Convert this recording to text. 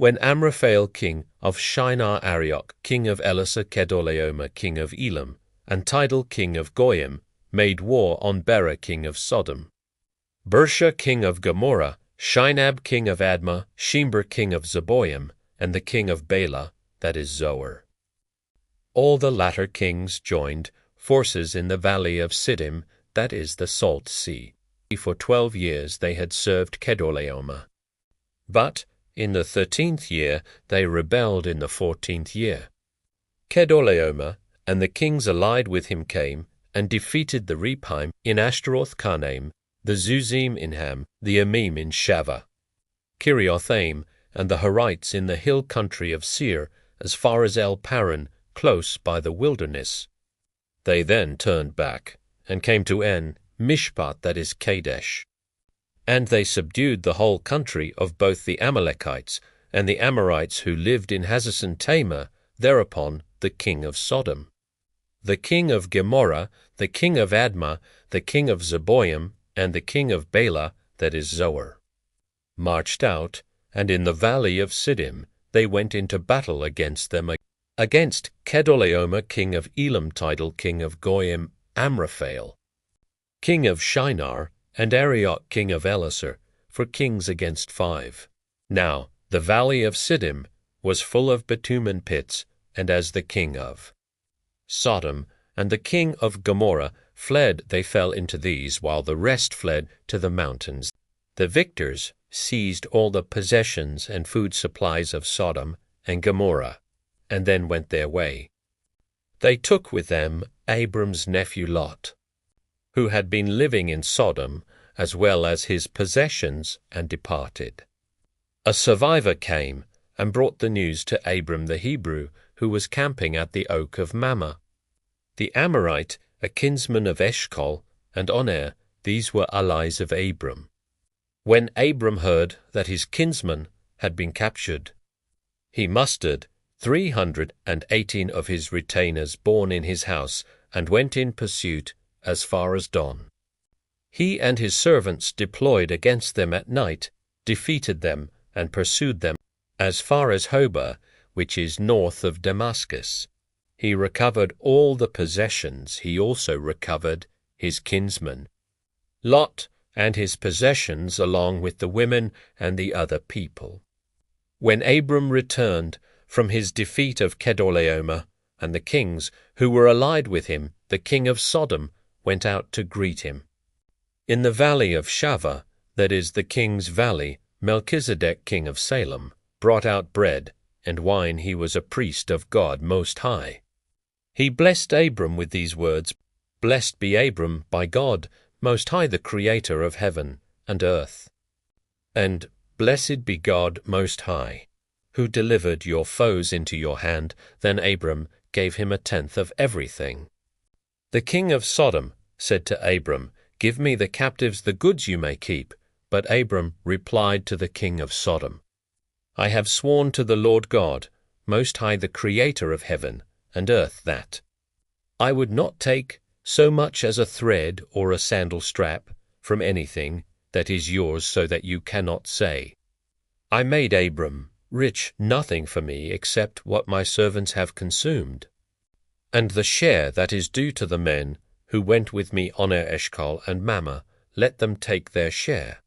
When Amraphel king of Shinar Arioch, king of Elasar Kedorlaomer king of Elam, and Tidal king of Goyim, made war on Bera king of Sodom. Bersha king of Gomorrah, Shinab king of Admah, Shember king of Zeboim, and the king of Bela, that is Zoar. All the latter kings joined forces in the valley of Siddim, that is the Salt Sea. For 12 years they had served Kedorlaomer. But in the 13th year they rebelled in the 14th year. Kedorlaomer and the kings allied with him came and defeated the Rephaim in Ashtaroth Karnaim, the Zuzim in Ham, the Emim in Shaveh, Kiriothim, and the Horites in the hill country of Seir, as far as El Paran, close by the wilderness. They then turned back, and came to En Mishpat, that is Kadesh. And they subdued the whole country of both the Amalekites and the Amorites who lived in Hazazon Tamar, thereupon the king of Sodom. The king of Gomorrah, the king of Admah, the king of Zeboim, and the king of Bela, that is Zoar, marched out, and in the valley of Siddim they went into battle against them, against Kedorlaomer king of Elam, Tidal king of Goyim, Amraphel king of Shinar, and Arioch king of Elasar, for kings against 5. Now the valley of Siddim was full of bitumen pits, and as the king of Sodom and the king of Gomorrah fled, they fell into these, while the rest fled to the mountains. The victors seized all the possessions and food supplies of Sodom and Gomorrah, and then went their way. They took with them Abram's nephew Lot, who had been living in Sodom, as well as his possessions, and departed. A survivor came and brought the news to Abram the Hebrew, who was camping at the oak of Mamre. The Amorite, a kinsman of Eshcol, and Oner, these were allies of Abram. When Abram heard that his kinsman had been captured, he mustered 318 of his retainers born in his house, and went in pursuit as far as Dan. He and his servants deployed against them at night, defeated them, and pursued them as far as Hobah, which is north of Damascus. He recovered all the possessions. He also recovered his kinsman Lot and his possessions, along with the women and the other people. When Abram returned from his defeat of Kedorlaomer, and the kings who were allied with him, the king of Sodom, went out to greet him. In the valley of Shaveh, that is the king's valley, Melchizedek king of Salem brought out bread and wine. He was a priest of God Most High. He blessed Abram with these words, Blessed be Abram by God Most High, the Creator of heaven and earth. And blessed be God Most High, who delivered your foes into your hand. Then Abram gave him 1/10 of everything. The king of Sodom said to Abram, Give me the captives the goods you may keep. But Abram replied to the king of Sodom, I have sworn to the Lord God, Most High, the Creator of heaven and earth, that I would not take so much as a thread or a sandal strap from anything that is yours, so that you cannot say, I made Abram rich nothing for me except what my servants have consumed. And the share that is due to the men who went with me Oner, Eshcol, and Mamre, let them take their share.